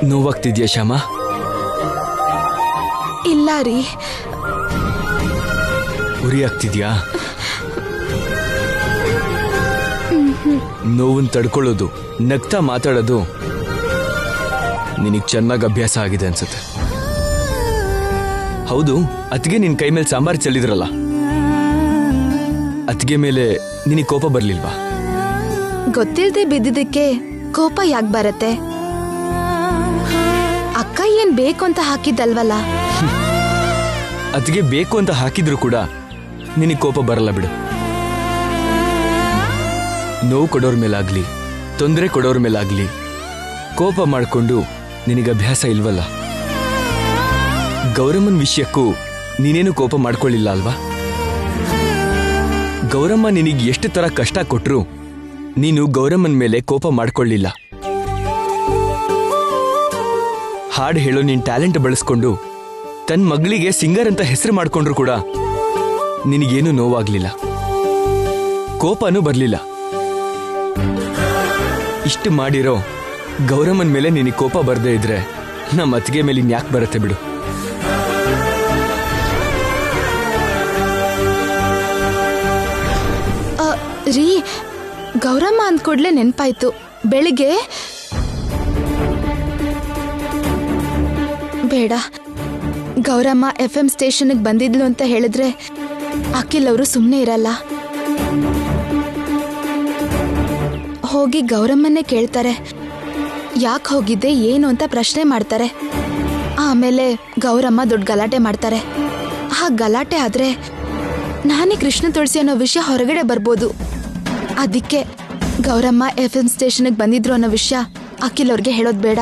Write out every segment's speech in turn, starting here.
ನೋವಾಗ್ತಿದ್ಯಾ ಶ್ಯಾಮ? ಇಲ್ಲ ರೀ. ಉರಿ ಆಗ್ತಿದ್ಯಾ? ನೋವನ್ನ ತಡ್ಕೊಳ್ಳೋದು, ನಗ್ತಾ ಮಾತಾಡೋದು ನಿನಗೆ ಚೆನ್ನಾಗಿ ಅಭ್ಯಾಸ ಆಗಿದೆ ಅನ್ಸುತ್ತೆ. ಹೌದು, ಅತ್ತಿಗೆ ನಿನ್ ಕೈ ಮೇಲೆ ಸಾಂಬಾರ್ ಚೆಲ್ಲಿದ್ರಲ್ಲ, ಅತ್ತಿಗೆ ಮೇಲೆ ನಿನಗೆ ಕೋಪ ಬರ್ಲಿಲ್ವಾ? ಗೊತ್ತಿಲ್ಲದೆ ಬಿದ್ದಿದ್ದಕ್ಕೆ ಕೋಪ ಯಾಕೆ ಬರತ್ತೆ? ಅಕ್ಕ ಏನ್ ಬೇಕು ಅಂತ ಹಾಕಿದ್ದಲ್ವಲ್ಲ. ಅತ್ತಿಗೆ ಬೇಕು ಅಂತ ಹಾಕಿದ್ರು ಕೂಡ ನಿನಗೆ ಕೋಪ ಬರಲ್ಲ ಬಿಡು. ನೋವು ಕೊಡೋರ್ ಮೇಲಾಗ್ಲಿ, ತೊಂದರೆ ಕೊಡೋರ್ ಮೇಲಾಗ್ಲಿ ಕೋಪ ಮಾಡಿಕೊಂಡು ನಿನಗೆ ಅಭ್ಯಾಸ ಇಲ್ವಲ್ಲ. ಗೌರಮ್ಮನ ವಿಷಯಕ್ಕೂ ನೀನೇನು ಕೋಪ ಮಾಡ್ಕೊಳ್ಳಿಲ್ಲ ಅಲ್ವಾ? ಗೌರಮ್ಮ ನಿನಗೆ ಎಷ್ಟು ತರ ಕಷ್ಟ ಕೊಟ್ರು ನೀನು ಗೌರಮ್ಮನ ಮೇಲೆ ಕೋಪ ಮಾಡ್ಕೊಳ್ಳಿಲ್ಲ. ಹಾಡು ಹೇಳೋ ನಿನ್ ಟ್ಯಾಲೆಂಟ್ ಬಳಸ್ಕೊಂಡು ತನ್ನ ಮಗಳಿಗೆ ಸಿಂಗರ್ ಅಂತ ಹೆಸರು ಮಾಡ್ಕೊಂಡ್ರು ಕೂಡ ನಿನಗೇನು ನೋವಾಗ್ಲಿಲ್ಲ, ಕೋಪನೂ ಬರ್ಲಿಲ್ಲ. ಇಷ್ಟು ಮಾಡಿರೋ ಗೌರಮ್ಮನ ಮೇಲೆ ನಿನಗೆ ಕೋಪ ಬರ್ದೇ ಇದ್ರೆ ನಮ್ಮ ಅತ್ತಿಗೆ ಮೇಲೆ ಇನ್ಯಾಕೆ ಬರುತ್ತೆ ಬಿಡು. ರೀ, ಗೌರಮ್ಮ ಅಂದ್ಕೊಡ್ಲೆ ನೆನ್ಪಾಯ್ತು. ಬೆಳಿಗ್ಗೆ ಬೇಡ, ಗೌರಮ್ಮ FM ಸ್ಟೇಷನ್ಗೆ ಬಂದಿದ್ಲು ಅಂತ ಹೇಳಿದ್ರೆ ಅಖಿಲ್ ಅವರು ಸುಮ್ಮನೆ ಇರಲ್ಲ. ಹೋಗಿ ಗೌರಮ್ಮನ್ನೇ ಕೇಳ್ತಾರೆ, ಯಾಕೆ ಹೋಗಿದ್ದೆ ಏನು ಅಂತ ಪ್ರಶ್ನೆ ಮಾಡ್ತಾರೆ. ಆಮೇಲೆ ಗೌರಮ್ಮ ದೊಡ್ಡ ಗಲಾಟೆ ಮಾಡ್ತಾರೆ. ಆ ಗಲಾಟೆ ಆದ್ರೆ ನಾನೇ ಕೃಷ್ಣ ತುಳಸಿ ಅನ್ನೋ ವಿಷಯ ಹೊರಗಡೆ ಬರ್ಬೋದು. ಅದಕ್ಕೆ ಗೌರಮ್ಮ FM ಸ್ಟೇಷನ್ಗೆ ಬಂದಿದ್ರು ಅನ್ನೋ ವಿಷಯ ಅಖಿಲ್ ಅವ್ರಿಗೆ ಹೇಳೋದು ಬೇಡ.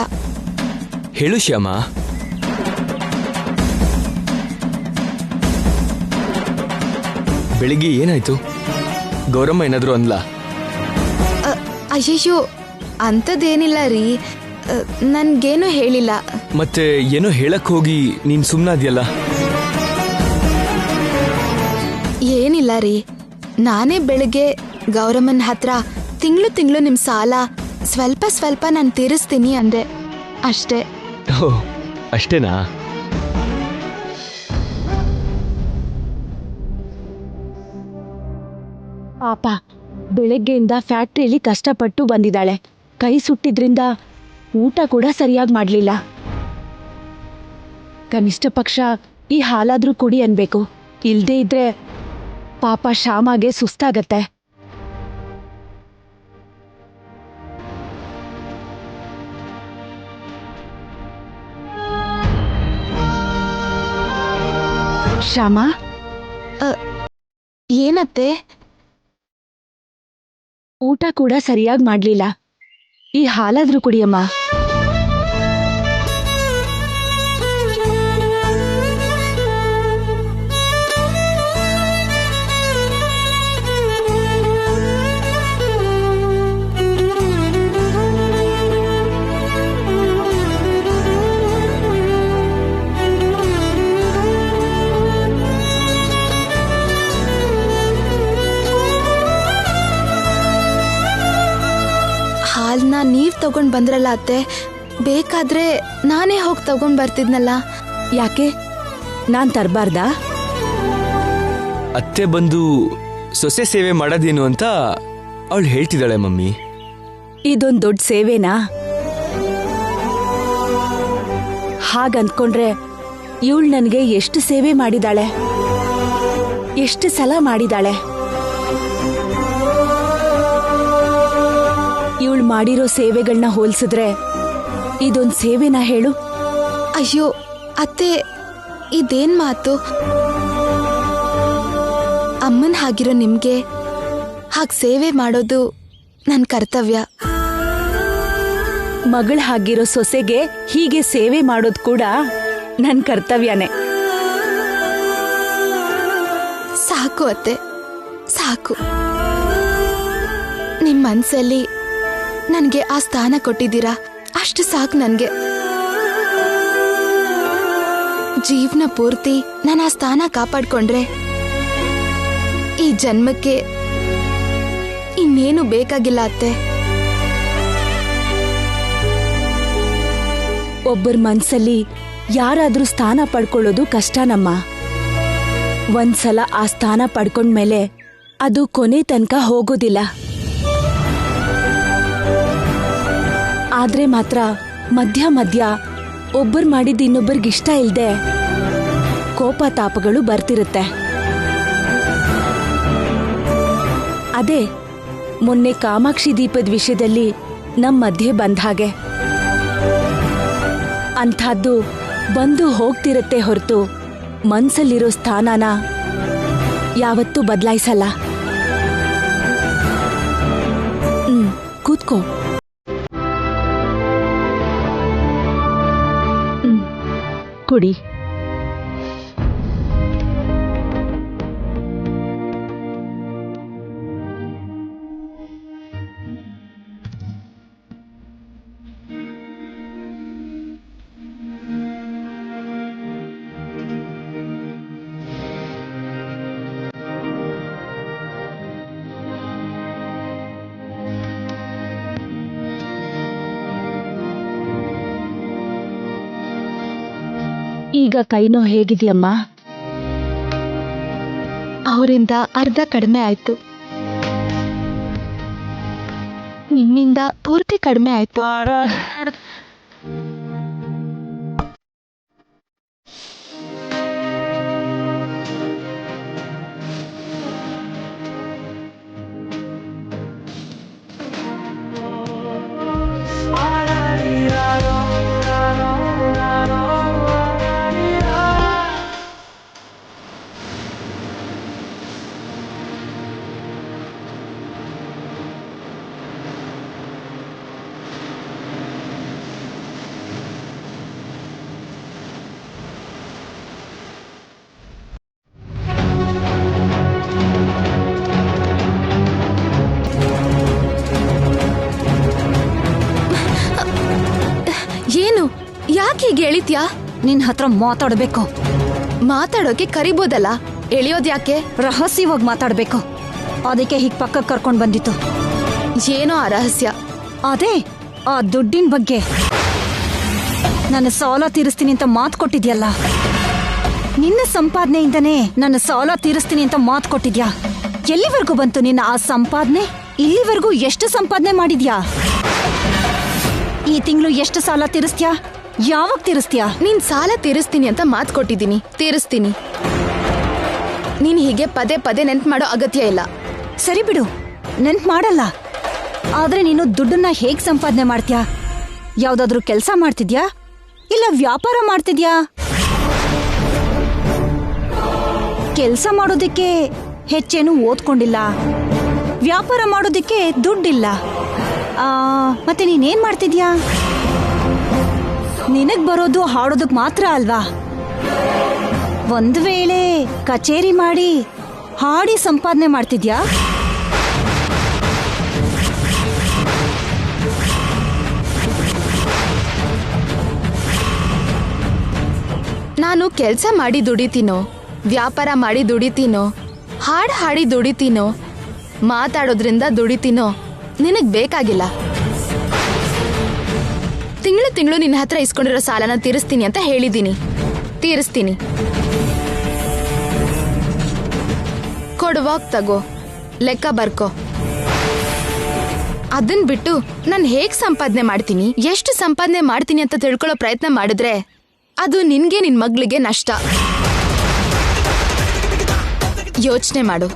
ಹೇಳು ಶ್ಯಾಮ. ಬೆಳಿಗ್ಗೆ ಏನಾಯ್ತು? ಗೌರಮ್ಮ ಏನಾದ್ರು ಅನ್ಲ? ಅಯ್ಯಯ್ಯೋ, ಅಂಥದ್ದೇನಿಲ್ಲ ರೀ, ನನ್ಗೇನು ಹೇಳಿಲ್ಲ. ಮತ್ತೆ ಏನೋ ಹೇಳಕ್ ಹೋಗಿ ನೀನ್ ಸುಮ್ನಾದ್ಯಲ್ಲ? ಏನಿಲ್ಲ ರೀ, ನಾನೇ ಬೆಳಿಗ್ಗೆ ಗೌರಮ್ಮನ ಹತ್ರ ತಿಂಗಳು ನಿಮ್ ಸಾಲ ಸ್ವಲ್ಪ ಸ್ವಲ್ಪ ನಾನು ತೀರಿಸ್ತೀನಿ ಅಂದೆ, ಅಷ್ಟೇ. ಓಹ್, ಅಷ್ಟೇನಾ? ಪಾಪ ಬೆಳಗ್ಗೆಯಿಂದ ಫ್ಯಾಕ್ಟ್ರಿಯಲ್ಲಿ ಕಷ್ಟಪಟ್ಟು ಬಂದಿದ್ದಾಳೆ. ಕೈ ಸುಟ್ಟಿದ್ರಿಂದ ಊಟ ಕೂಡ ಸರಿಯಾಗಿ ಮಾಡಲಿಲ್ಲ. ಕನಿಷ್ಠ ಪಕ್ಷ ಈ ಹಾಲಾದ್ರೂ ಕುಡಿ ಅನ್ಬೇಕು, ಇಲ್ದೇ ಇದ್ರೆ ಪಾಪ ಶ್ಯಾಮಗೆ ಸುಸ್ತಾಗತ್ತೆ. ಶ್ಯಾಮ, ಏನತ್ತೆ? ಊಟ ಕೂಡ ಸರಿಯಾಗಿ ಮಾಡ್ಲಿಲ್ಲ, ಈ ಹಾಲಾದ್ರೂ ಕುಡಿಯಮ್ಮ. ಹಾಲ್ನ ನೀವ್ ತಗೊಂಡ್ ಬಂದ್ರಲ್ಲ ಅತ್ತೆ, ಬೇಕಾದ್ರೆ ನಾನೇ ಹೋಗಿ ತಗೊಂಡ್ ಬರ್ತಿದ್ನಲ್ಲ. ಯಾಕೆ, ನಾನ್ ತರಬಾರ್ದಾ? ಅತ್ತೆ ಬಂದು ಸೊಸೆ ಸೇವೆ ಮಾಡೋದೇನು ಅಂತ ಅವಳು ಹೇಳ್ತಿದ್ದಾಳೆ ಮಮ್ಮಿ. ಇದೊಂದ್ ದೊಡ್ಡ ಸೇವೆನಾ? ಹಾಗಂದ್ಕೊಂಡ್ರೆ ಇವಳು ನನಗೆ ಎಷ್ಟು ಸೇವೆ ಮಾಡಿದಾಳೆ, ಎಷ್ಟು ಸಲ ಮಾಡಿದಾಳೆ. ಇವಳು ಮಾಡಿರೋ ಸೇವೆಗಳನ್ನ ಹೋಲಿಸಿದ್ರೆ ಇದೊಂದು ಸೇವೆನಾ ಹೇಳು? ಅಯ್ಯೋ ಅತ್ತೆ, ಇದೇನ್ ಮಾತು? ಅಮ್ಮನ್ ಹಾಗಿರೋ ನಿಮ್ಗೆ ಹಾಗೆ ಸೇವೆ ಮಾಡೋದು ನನ್ನ ಕರ್ತವ್ಯ. ಮಗಳ ಹಾಗಿರೋ ಸೊಸೆಗೆ ಹೀಗೆ ಸೇವೆ ಮಾಡೋದು ಕೂಡ ನನ್ನ ಕರ್ತವ್ಯನೇ. ಸಾಕು ಅತ್ತೆ, ಸಾಕು. ನಿಮ್ ಮನ್ಸಲ್ಲಿ ನನ್ಗೆ ಆ ಸ್ಥಾನ ಕೊಟ್ಟಿದ್ದೀರಾ, ಅಷ್ಟು ಸಾಕು ನನ್ಗೆ. ಜೀವನ ಪೂರ್ತಿ ನಾನು ಆ ಸ್ಥಾನ ಕಾಪಾಡ್ಕೊಂಡ್ರೆ ಈ ಜನ್ಮಕ್ಕೆ ಇನ್ನೇನು ಬೇಕಾಗಿಲ್ಲ ಅತ್ತೆ. ಒಬ್ಬರ ಮನ್ಸಲ್ಲಿ ಯಾರಾದ್ರೂ ಸ್ಥಾನ ಪಡ್ಕೊಳ್ಳೋದು ಕಷ್ಟನಮ್ಮ. ಒಂದ್ಸಲ ಆ ಸ್ಥಾನ ಪಡ್ಕೊಂಡ್ಮೇಲೆ ಅದು ಕೊನೆ ತನಕ ಹೋಗೋದಿಲ್ಲ. ಆದ್ರೆ ಮಾತ್ರ ಮಧ್ಯ ಮಧ್ಯ ಒಬ್ಬರು ಮಾಡಿದ್ದು ಇನ್ನೊಬ್ಬರಿಗಿಷ್ಟ ಇಲ್ದೆ ಕೋಪ ತಾಪಗಳು ಬರ್ತಿರುತ್ತೆ. ಅದೇ ಮೊನ್ನೆ ಕಾಮಾಕ್ಷಿ ದೀಪದ ವಿಷಯದಲ್ಲಿ ನಮ್ಮ ಮಧ್ಯೆ ಬಂದ ಹಾಗೆ. ಅಂಥದ್ದು ಬಂದು ಹೋಗ್ತಿರತ್ತೆ ಹೊರತು ಮನ್ಸಲ್ಲಿರೋ ಸ್ಥಾನನ ಯಾವತ್ತೂ ಬದಲಾಯಿಸಲ್ಲ. ಕೂತ್ಕೋ. ಕುಡಿ. ಈಗ ಕೈನೋ ಹೇಗಿದೆಯಮ್ಮ? ಅವರಿಂದ ಅರ್ಧ ಕಡಿಮೆ ಆಯ್ತು, ನಿಮ್ಮಿಂದ ಪೂರ್ತಿ ಕಡಿಮೆ ಆಯ್ತು. ಏನು? ಯಾಕೆ ಹೀಗೆ ಎಳಿತ್ಯಾ? ನಿನ್ ಹತ್ರ ಮಾತಾಡ್ಬೇಕು. ಮಾತಾಡೋಕೆ ಕರಿಬೋದಲ್ಲ, ಎಳಿಯೋದ್ ಯಾಕೆ? ರಹಸ್ಯವಾಗಿ ಮಾತಾಡ್ಬೇಕು, ಅದಕ್ಕೆ ಹೀಗ್ ಪಕ್ಕಕ್ಕೆ ಕರ್ಕೊಂಡ್ ಬಂದಿತ್ತು. ಏನೋ ಆ ರಹಸ್ಯ? ಅದೇ ಆ ದುಡ್ಡಿನ ಬಗ್ಗೆ. ನನ್ನ ಸಾಲ ತೀರಿಸ್ತೀನಿ ಅಂತ ಮಾತು ಕೊಟ್ಟಿದ್ಯಲ್ಲ, ನಿನ್ನ ಸಂಪಾದನೆಯಿಂದನೇ ನನ್ನ ಸಾಲ ತೀರಿಸ್ತೀನಿ ಅಂತ ಮಾತು ಕೊಟ್ಟಿದ್ಯಾ. ಎಲ್ಲಿವರೆಗೂ ಬಂತು ನಿನ್ನ ಆ ಸಂಪಾದನೆ? ಇಲ್ಲಿವರೆಗೂ ಎಷ್ಟು ಸಂಪಾದನೆ ಮಾಡಿದ್ಯಾ? ಈ ತಿಂಗಳು ಎಷ್ಟು ಸಾಲ ತೀರಿಸ್ತ್ಯಾ? ಯಾವಾಗ ತೀರಿಸ್ತ್ಯಾ? ನೀನ್ ಸಾಲ ತೀರಿಸ್ತೀನಿ ಅಂತ ಮಾತು ಕೊಟ್ಟಿದ್ದೀನಿ, ತೀರಿಸ್ತೀನಿ. ನೀನ್ ಹೀಗೆ ಪದೇ ಪದೇ ನೆನ್ಪು ಮಾಡೋ ಅಗತ್ಯ ಇಲ್ಲ. ಸರಿ ಬಿಡು, ನೆನ್ಪು ಮಾಡಲ್ಲ. ಆದ್ರೆ ನೀನು ದುಡ್ಡನ್ನ ಹೇಗ್ ಸಂಪಾದನೆ ಮಾಡ್ತೀಯಾ? ಯಾವ್ದಾದ್ರೂ ಕೆಲಸ ಮಾಡ್ತಿದ್ಯಾ ಇಲ್ಲ ವ್ಯಾಪಾರ ಮಾಡ್ತಿದ್ಯಾ? ಕೆಲಸ ಮಾಡೋದಕ್ಕೆ ಹೆಚ್ಚೇನು ಓದ್ಕೊಂಡಿಲ್ಲ, ವ್ಯಾಪಾರ ಮಾಡೋದಕ್ಕೆ ದುಡ್ಡಿಲ್ಲ. ಮತ್ತೆ ನೀನೇನ್ ಮಾಡ್ತಿದ್ಯಾ? ನಿನಗ್ ಬರೋದು ಹಾಡೋದಕ್ ಮಾತ್ರ ಅಲ್ವಾ? ಒಂದ್ ವೇಳೆ ಕಚೇರಿ ಮಾಡಿ ಹಾಡಿ ಸಂಪಾದನೆ ಮಾಡ್ತಿದ್ಯಾ? ನಾನು ಕೆಲಸ ಮಾಡಿ ದುಡಿತೀನೋ, ವ್ಯಾಪಾರ ಮಾಡಿ ದುಡಿತೀನೋ, ಹಾಡ್ ಹಾಡಿ ದುಡಿತೀನೋ, ಮಾತಾಡೋದ್ರಿಂದ ದುಡಿತೀನೋ ನಿನಗ್ ಬೇಕಾಗಿಲ್ಲ. ತಿಂಗಳು ತಿಂಗಳು ನಿನ್ನ ಹತ್ರ ಇಸ್ಕೊಂಡಿರೋ ಸಾಲನ ತೀರಿಸ್ತೀನಿ ಅಂತ ಹೇಳಿದ್ದೀನಿ, ತೀರಿಸ್ತೀನಿ. ಕೊಡುವಾಗ ತಗೋ, ಲೆಕ್ಕ ಬರ್ಕೋ. ಅದನ್ ಬಿಟ್ಟು ನಾನು ಹೇಗ್ ಸಂಪಾದನೆ ಮಾಡ್ತೀನಿ, ಎಷ್ಟು ಸಂಪಾದನೆ ಮಾಡ್ತೀನಿ ಅಂತ ತಿಳ್ಕೊಳ್ಳೋ ಪ್ರಯತ್ನ ಮಾಡಿದ್ರೆ ಅದು ನಿನ್ಗೆ ನಿನ್ ಮಗಳಿಗೆ ನಷ್ಟ. ಯೋಚನೆ ಮಾಡು.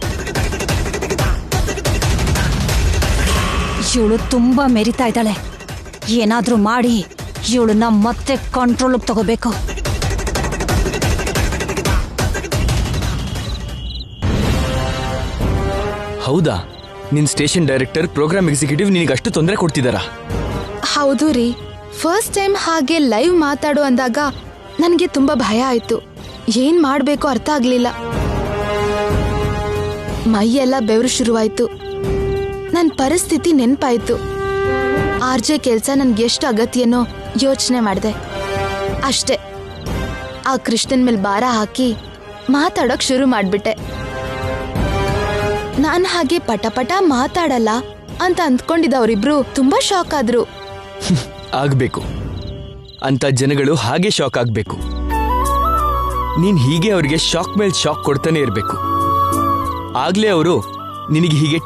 ಇವಳು ತುಂಬಾ ಮೆರಿತಾ ಇದ್ದಾಳೆ. ಏನಾದ್ರೂ ಮಾಡಿ ಇವಳನ್ನ ಮತ್ತೆ ಕಂಟ್ರೋಲ್ಗೆ ತಗೋಬೇಕು. ಹೌದಾ? ನಿನ್ ಸ್ಟೇಷನ್ ಡೈರೆಕ್ಟರ್, ಪ್ರೋಗ್ರಾಮ್ ಎಕ್ಸಿಕ್ಯೂಟಿವ್ ನಿನಗೆ ಅಷ್ಟು ತೊಂದರೆ ಕೊಡ್ತಿದಾರಾ? ಹೌದು ರೀ. ಫಸ್ಟ್ ಟೈಮ್ ಹಾಗೆ ಲೈವ್ ಮಾತಾಡು ಅಂದಾಗ ನನಗೆ ತುಂಬಾ ಭಯ ಆಯ್ತು. ಏನ್ ಮಾಡ್ಬೇಕು ಅರ್ಥ ಆಗ್ಲಿಲ್ಲ. ಮೈಯೆಲ್ಲ ಬೆವರು ಶುರುವಾಯ್ತು. ನನ್ನ ಪರಿಸ್ಥಿತಿ ನೆನ್ಪಾಯ್ತು. ಆರ್ಜೆ ಕೆಲ್ಸ ನನ್ಗೆ ಎಷ್ಟು ಅಗತ್ಯನೋ ಯೋಚನೆ ಮಾಡಿದೆ. ಅಷ್ಟೇ, ಆ ಕೃಷ್ಣನ್ ಮೇಲೆ ಭಾರ ಹಾಕಿ ಮಾತಾಡೋಕ್ ಶುರು ಮಾಡ್ಬಿಟ್ಟೆ. ನಾನ್ ಹಾಗೆ ಪಟ ಪಟ ಮಾತಾಡಲ್ಲ ಅಂತ ಅಂದ್ಕೊಂಡಿದ್ದವರಿಬ್ರು ತುಂಬಾ ಶಾಕ್ ಆದ್ರು. ಆಗ್ಬೇಕು. ಅಂತ ಜನಗಳು ಹಾಗೆ ಶಾಕ್ ಆಗ್ಬೇಕು. ನೀನ್ ಹೀಗೆ ಅವ್ರಿಗೆ ಶಾಕ್ ಮೇಲೆ ಶಾಕ್ ಕೊಡ್ತಾನೆ ಇರ್ಬೇಕು. ಆಗ್ಲೇ ಅವರು ನಿನಗೆ ಹೀಗೆ